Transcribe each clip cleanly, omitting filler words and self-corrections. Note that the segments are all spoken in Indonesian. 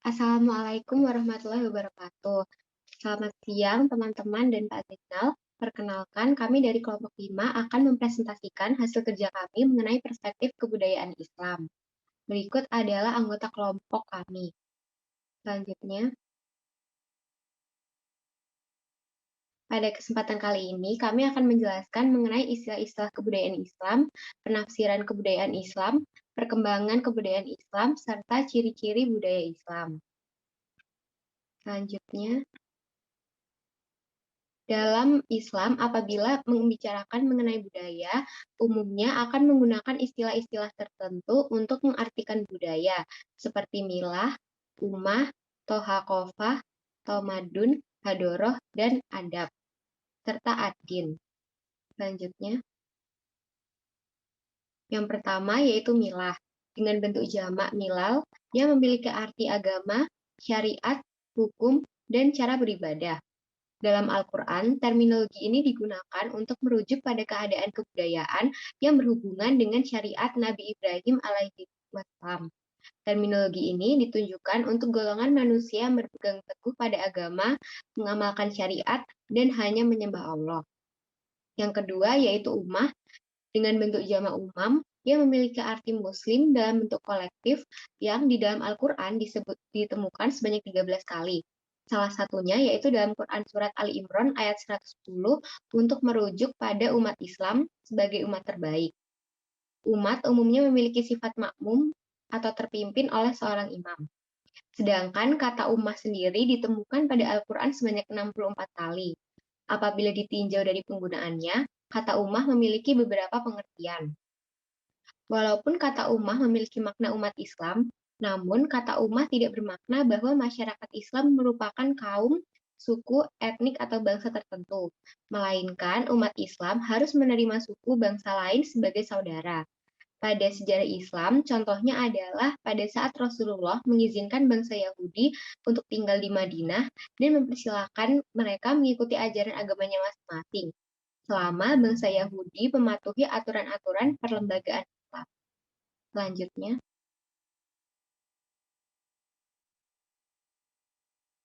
Assalamualaikum warahmatullahi wabarakatuh. Selamat siang teman-teman dan Pak Zainal. Perkenalkan, kami dari kelompok 5 akan mempresentasikan hasil kerja kami mengenai perspektif kebudayaan Islam. Berikut adalah anggota kelompok kami. Selanjutnya, pada kesempatan kali ini kami akan menjelaskan mengenai istilah-istilah kebudayaan Islam, penafsiran kebudayaan Islam, perkembangan kebudayaan Islam, serta ciri-ciri budaya Islam. Selanjutnya, dalam Islam, apabila membicarakan mengenai budaya, umumnya akan menggunakan istilah-istilah tertentu untuk mengartikan budaya, seperti milah, ummah, tohakofah, tamadun, hadoroh, dan adab, serta ad-din. Selanjutnya, yang pertama yaitu milah, dengan bentuk jamak milal, yang memiliki arti agama, syariat, hukum, dan cara beribadah. Dalam Al-Quran, terminologi ini digunakan untuk merujuk pada keadaan kebudayaan yang berhubungan dengan syariat Nabi Ibrahim alaihi wassalam. Terminologi ini ditunjukkan untuk golongan manusia yang berpegang teguh pada agama, mengamalkan syariat, dan hanya menyembah Allah. Yang kedua yaitu ummah, dengan bentuk jamak umam, yang memiliki arti muslim dalam bentuk kolektif yang di dalam Al-Quran ditemukan sebanyak 13 kali. Salah satunya yaitu dalam Quran Surat Ali Imran ayat 110 untuk merujuk pada umat Islam sebagai umat terbaik. Umat umumnya memiliki sifat makmum atau terpimpin oleh seorang imam. Sedangkan kata ummah sendiri ditemukan pada Al-Quran sebanyak 64 kali. Apabila ditinjau dari penggunaannya, kata ummah memiliki beberapa pengertian. Walaupun kata ummah memiliki makna umat Islam, namun kata ummah tidak bermakna bahwa masyarakat Islam merupakan kaum, suku, etnik, atau bangsa tertentu, melainkan umat Islam harus menerima suku bangsa lain sebagai saudara. Pada sejarah Islam, contohnya adalah pada saat Rasulullah mengizinkan bangsa Yahudi untuk tinggal di Madinah dan mempersilahkan mereka mengikuti ajaran agamanya masing-masing, selama bangsa Yahudi mematuhi aturan-aturan perlembagaan Islam. Selanjutnya,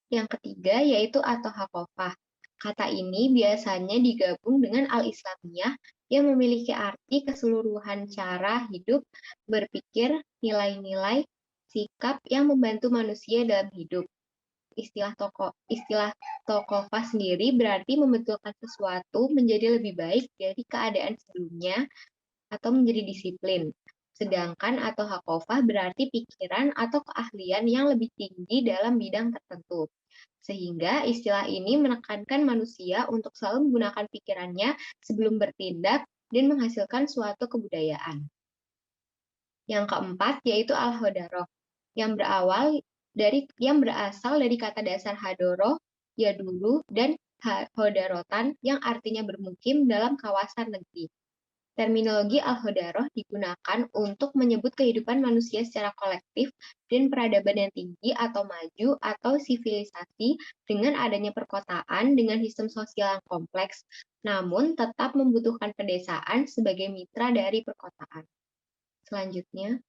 yang ketiga yaitu at-tohakofah. Kata ini biasanya digabung dengan al-Islamiyah yang memiliki arti keseluruhan cara hidup, berpikir, nilai-nilai, sikap yang membantu manusia dalam hidup. Istilah tokofah sendiri berarti membetulkan sesuatu menjadi lebih baik dari keadaan sebelumnya atau menjadi disiplin. Sedangkan atau hakofah berarti pikiran atau keahlian yang lebih tinggi dalam bidang tertentu. Sehingga istilah ini menekankan manusia untuk selalu menggunakan pikirannya sebelum bertindak dan menghasilkan suatu kebudayaan. Yang keempat yaitu al-hodaroh, yang berasal dari kata dasar hadoroh, yadulu, dan hodarotan yang artinya bermukim dalam kawasan negeri. Terminologi al-hodaroh digunakan untuk menyebut kehidupan manusia secara kolektif dan peradaban yang tinggi atau maju atau sivilisasi dengan adanya perkotaan dengan sistem sosial yang kompleks, namun tetap membutuhkan pedesaan sebagai mitra dari perkotaan. Selanjutnya,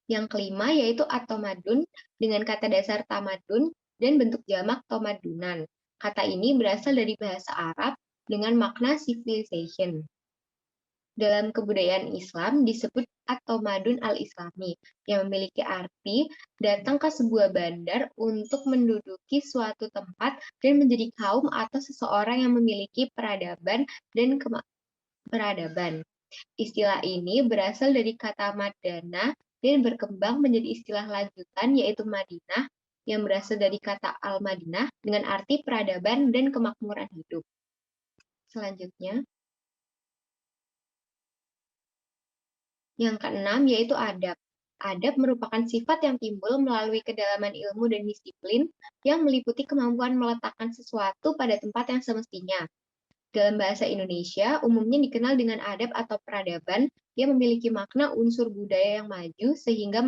yang kelima yaitu at-tamadun dengan kata dasar tamadun dan bentuk jamak tomadunan. Kata ini berasal dari bahasa Arab dengan makna civilization. Dalam kebudayaan Islam disebut at-tamadun al-islami yang memiliki arti datang ke sebuah bandar untuk menduduki suatu tempat dan menjadi kaum atau seseorang yang memiliki peradaban dan peradaban. Istilah ini berasal dari kata madana dan berkembang menjadi istilah lanjutan yaitu Madinah yang berasal dari kata al-Madinah dengan arti peradaban dan kemakmuran hidup. Selanjutnya, yang keenam yaitu adab. Adab merupakan sifat yang timbul melalui kedalaman ilmu dan disiplin yang meliputi kemampuan meletakkan sesuatu pada tempat yang semestinya. Dalam bahasa Indonesia, umumnya dikenal dengan adab atau peradaban yang memiliki makna unsur budaya yang maju sehingga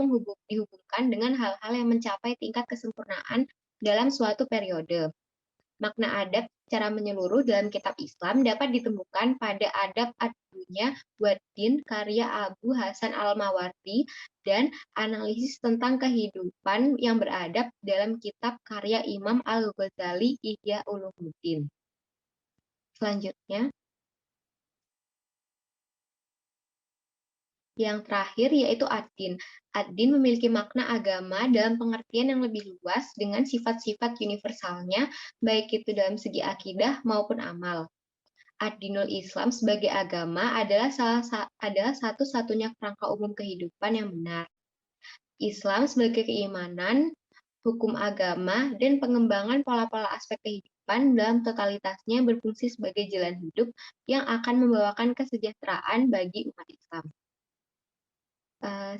dihubungkan dengan hal-hal yang mencapai tingkat kesempurnaan dalam suatu periode. Makna adab secara menyeluruh dalam kitab Islam dapat ditemukan pada Adab Ad-Dunya Wad-Din karya Abu Hasan Al-Mawardi dan analisis tentang kehidupan yang beradab dalam kitab karya Imam Al-Ghazali Ihya Ulumuddin. Selanjutnya, yang terakhir yaitu ad-din. Ad-din memiliki makna agama dalam pengertian yang lebih luas dengan sifat-sifat universalnya, baik itu dalam segi akidah maupun amal. Ad-dinul Islam sebagai agama adalah satu-satunya kerangka umum kehidupan yang benar. Islam sebagai keimanan, hukum agama, dan pengembangan pola-pola aspek kehidupan dalam totalitasnya berfungsi sebagai jalan hidup yang akan membawakan kesejahteraan bagi umat Islam.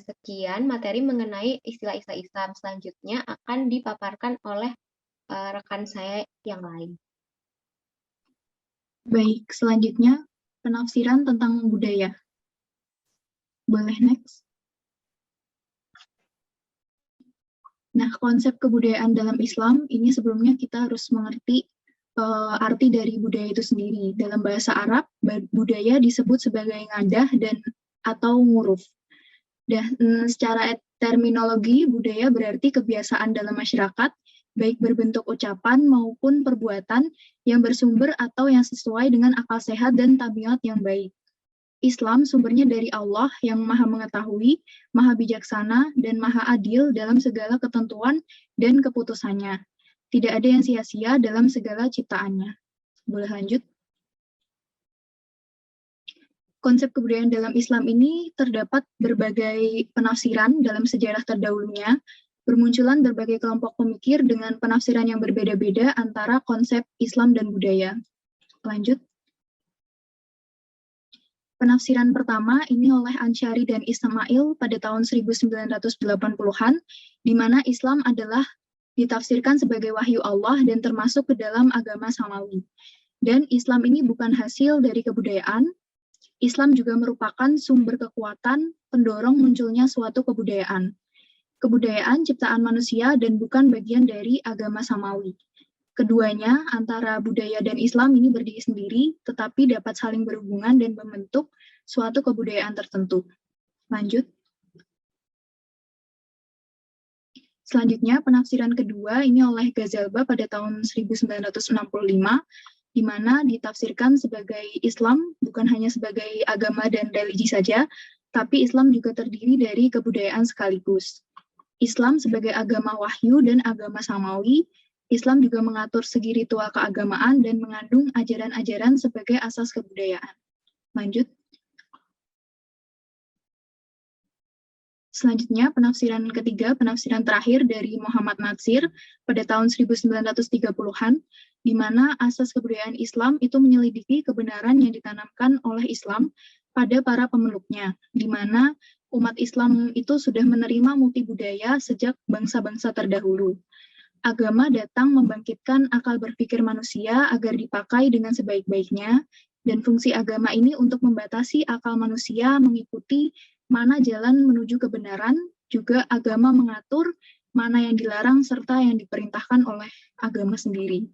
Sekian materi mengenai istilah-istilah Islam. Selanjutnya akan dipaparkan oleh rekan saya yang lain. Baik, selanjutnya penafsiran tentang budaya. Boleh next. Nah, konsep kebudayaan dalam Islam ini sebelumnya kita harus mengerti arti dari budaya itu sendiri. Dalam bahasa Arab, budaya disebut sebagai ngadah dan atau nguruf. Dan secara terminologi, budaya berarti kebiasaan dalam masyarakat, baik berbentuk ucapan maupun perbuatan yang bersumber atau yang sesuai dengan akal sehat dan tabiat yang baik. Islam sumbernya dari Allah yang Maha Mengetahui, Maha Bijaksana, dan Maha Adil dalam segala ketentuan dan keputusannya. Tidak ada yang sia-sia dalam segala ciptaannya. Boleh lanjut? Konsep kebudayaan dalam Islam ini terdapat berbagai penafsiran dalam sejarah terdahulunya, bermunculan berbagai kelompok pemikir dengan penafsiran yang berbeda-beda antara konsep Islam dan budaya. Lanjut. Penafsiran pertama ini oleh Ansyari dan Ismail pada tahun 1980-an, di mana Islam adalah ditafsirkan sebagai wahyu Allah dan termasuk ke dalam agama Samawi. Dan Islam ini bukan hasil dari kebudayaan, Islam juga merupakan sumber kekuatan pendorong munculnya suatu kebudayaan. Kebudayaan ciptaan manusia dan bukan bagian dari agama Samawi. Keduanya, antara budaya dan Islam ini berdiri sendiri, tetapi dapat saling berhubungan dan membentuk suatu kebudayaan tertentu. Lanjut. Selanjutnya, penafsiran kedua ini oleh Ghazalba pada tahun 1965, di mana ditafsirkan sebagai Islam bukan hanya sebagai agama dan religi saja, tapi Islam juga terdiri dari kebudayaan sekaligus. Islam sebagai agama wahyu dan agama samawi, Islam juga mengatur segi ritual keagamaan dan mengandung ajaran-ajaran sebagai asas kebudayaan. Lanjut. Selanjutnya, penafsiran ketiga, penafsiran terakhir dari Muhammad Natsir pada tahun 1930-an, di mana asas kebudayaan Islam itu menyelidiki kebenaran yang ditanamkan oleh Islam pada para pemeluknya, di mana umat Islam itu sudah menerima multi budaya sejak bangsa-bangsa terdahulu. Agama datang membangkitkan akal berpikir manusia agar dipakai dengan sebaik-baiknya, dan fungsi agama ini untuk membatasi akal manusia mengikuti mana jalan menuju kebenaran, juga agama mengatur mana yang dilarang serta yang diperintahkan oleh agama sendiri.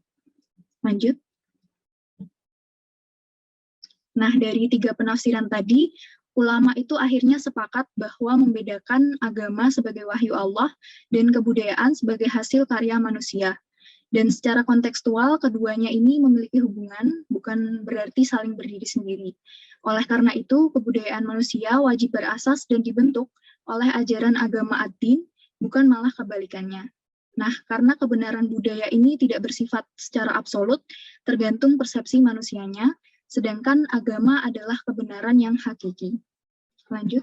Lanjut. Nah, dari tiga penafsiran tadi, ulama itu akhirnya sepakat bahwa membedakan agama sebagai wahyu Allah dan kebudayaan sebagai hasil karya manusia. Dan secara kontekstual, keduanya ini memiliki hubungan, bukan berarti saling berdiri sendiri. Oleh karena itu, kebudayaan manusia wajib berasas dan dibentuk oleh ajaran agama ad-din, bukan malah kebalikannya. Nah, karena kebenaran budaya ini tidak bersifat secara absolut, tergantung persepsi manusianya, sedangkan agama adalah kebenaran yang hakiki. Lanjut.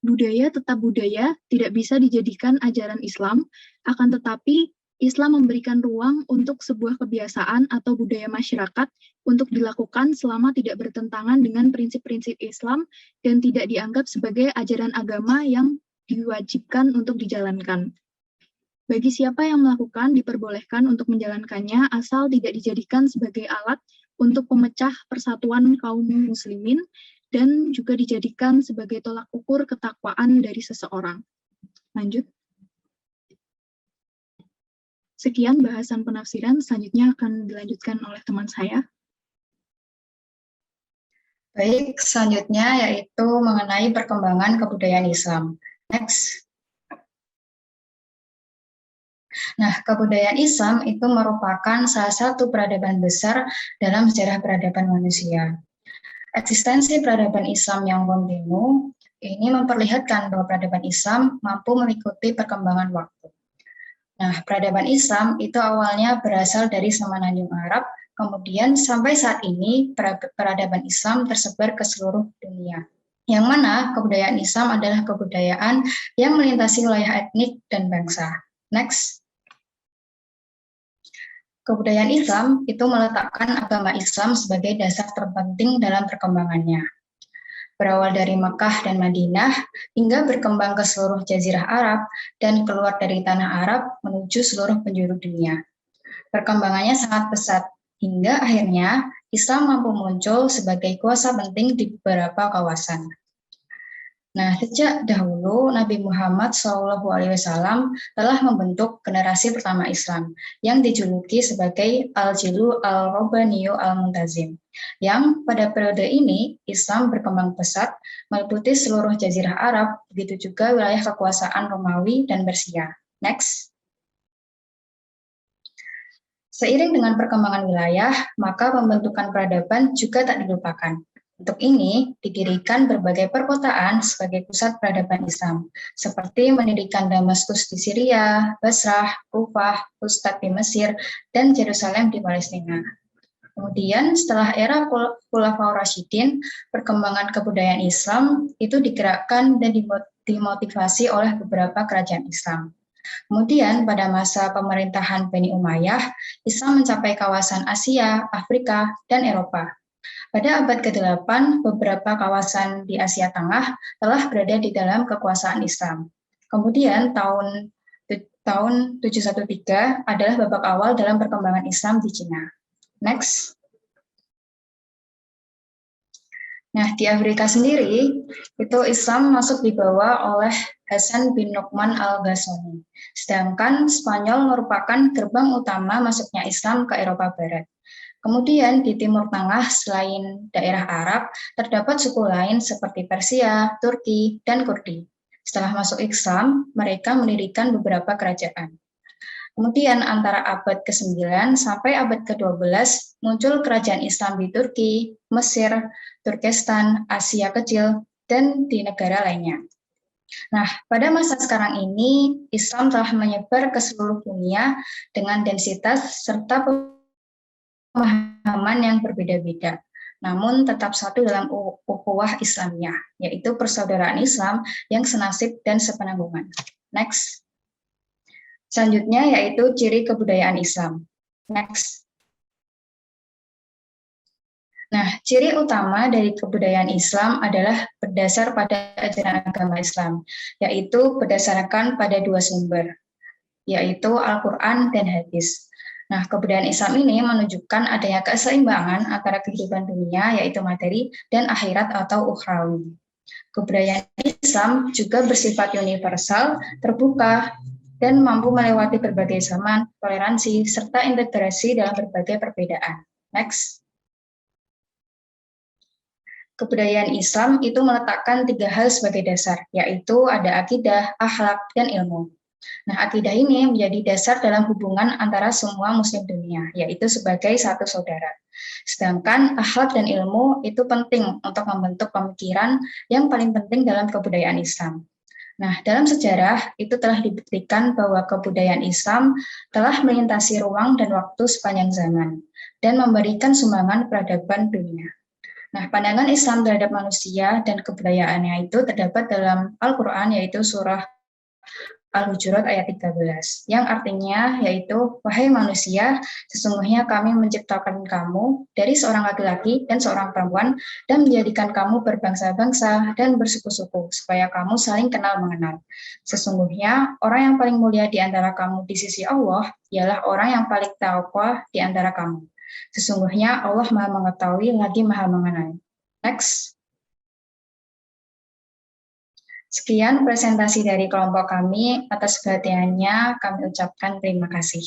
Budaya tetap budaya, tidak bisa dijadikan ajaran Islam, akan tetapi Islam memberikan ruang untuk sebuah kebiasaan atau budaya masyarakat untuk dilakukan selama tidak bertentangan dengan prinsip-prinsip Islam dan tidak dianggap sebagai ajaran agama yang diwajibkan untuk dijalankan. Bagi siapa yang melakukan, diperbolehkan untuk menjalankannya asal tidak dijadikan sebagai alat untuk pemecah persatuan kaum muslimin dan juga dijadikan sebagai tolak ukur ketakwaan dari seseorang. Lanjut. Sekian bahasan penafsiran, selanjutnya akan dilanjutkan oleh teman saya. Baik, selanjutnya yaitu mengenai perkembangan kebudayaan Islam. Next. Nah, kebudayaan Islam itu merupakan salah satu peradaban besar dalam sejarah peradaban manusia. Eksistensi peradaban Islam yang kontinu ini memperlihatkan bahwa peradaban Islam mampu mengikuti perkembangan waktu. Nah, peradaban Islam itu awalnya berasal dari Semenanjung Arab, kemudian sampai saat ini peradaban Islam tersebar ke seluruh dunia. Yang mana kebudayaan Islam adalah kebudayaan yang melintasi wilayah etnik dan bangsa. Next. Kebudayaan Islam itu meletakkan agama Islam sebagai dasar terpenting dalam perkembangannya. Berawal dari Mekah dan Madinah hingga berkembang ke seluruh Jazirah Arab dan keluar dari tanah Arab menuju seluruh penjuru dunia. Perkembangannya sangat pesat hingga akhirnya Islam mampu muncul sebagai kuasa penting di beberapa kawasan. Nah, sejak dahulu Nabi Muhammad SAW telah membentuk generasi pertama Islam yang dijuluki sebagai Al-Jilu Al-Robbaniyu Al-Muntazim, yang pada periode ini Islam berkembang pesat meliputi seluruh Jazirah Arab, begitu juga wilayah kekuasaan Romawi dan Persia. Next. Seiring dengan perkembangan wilayah, maka pembentukan peradaban juga tak dilupakan. Untuk ini, didirikan berbagai perkotaan sebagai pusat peradaban Islam, seperti mendirikan Damaskus di Syria, Basrah, Kufah, Fustat di Mesir, dan Yerusalem di Palestina. Kemudian, setelah era Khulafaur Rasyidin, perkembangan kebudayaan Islam itu digerakkan dan dimotivasi oleh beberapa kerajaan Islam. Kemudian, pada masa pemerintahan Bani Umayyah, Islam mencapai kawasan Asia, Afrika, dan Eropa. Pada abad ke-8, beberapa kawasan di Asia Tengah telah berada di dalam kekuasaan Islam. Kemudian tahun 713 adalah babak awal dalam perkembangan Islam di Cina. Next. Nah, di Afrika sendiri, itu Islam masuk dibawa oleh Hasan bin Nu'man al-Ghassani. Sedangkan Spanyol merupakan gerbang utama masuknya Islam ke Eropa Barat. Kemudian di Timur Tengah selain daerah Arab, terdapat suku lain seperti Persia, Turki, dan Kurdi. Setelah masuk Islam, mereka mendirikan beberapa kerajaan. Kemudian antara abad ke-9 sampai abad ke-12 muncul kerajaan Islam di Turki, Mesir, Turkestan, Asia Kecil, dan di negara lainnya. Nah, pada masa sekarang ini, Islam telah menyebar ke seluruh dunia dengan densitas serta pemahaman yang berbeda-beda, namun tetap satu dalam ukhuwah Islamiyah, yaitu persaudaraan Islam yang senasib dan sepenanggungan. Next. Selanjutnya yaitu ciri kebudayaan Islam. Next. Nah, ciri utama dari kebudayaan Islam adalah berdasar pada ajaran agama Islam, yaitu berdasarkan pada dua sumber, yaitu Al-Quran dan hadis. Nah, kebudayaan Islam ini menunjukkan adanya keseimbangan antara kehidupan dunia, yaitu materi, dan akhirat atau ukhrawi. Kebudayaan Islam juga bersifat universal, terbuka, dan mampu melewati berbagai zaman, toleransi, serta integrasi dalam berbagai perbedaan. Next. Kebudayaan Islam itu meletakkan 3 hal sebagai dasar, yaitu ada akidah, akhlak, dan ilmu. Nah, akidah ini menjadi dasar dalam hubungan antara semua muslim dunia, yaitu sebagai satu saudara. Sedangkan akhlak dan ilmu itu penting untuk membentuk pemikiran yang paling penting dalam kebudayaan Islam. Nah, dalam sejarah itu telah dibuktikan bahwa kebudayaan Islam telah melintasi ruang dan waktu sepanjang zaman dan memberikan sumbangan peradaban dunia. Nah, pandangan Islam terhadap manusia dan kebudayaannya itu terdapat dalam Al-Quran, yaitu surah Al-Hujurat ayat 13, yang artinya yaitu, wahai manusia, sesungguhnya kami menciptakan kamu dari seorang laki-laki dan seorang perempuan dan menjadikan kamu berbangsa-bangsa dan bersuku-suku, supaya kamu saling kenal mengenal. Sesungguhnya orang yang paling mulia di antara kamu di sisi Allah ialah orang yang paling taqwa di antara kamu. Sesungguhnya Allah Maha mengetahui lagi Maha mengenal. Next. Sekian presentasi dari kelompok kami. Atas perhatiannya kami ucapkan terima kasih.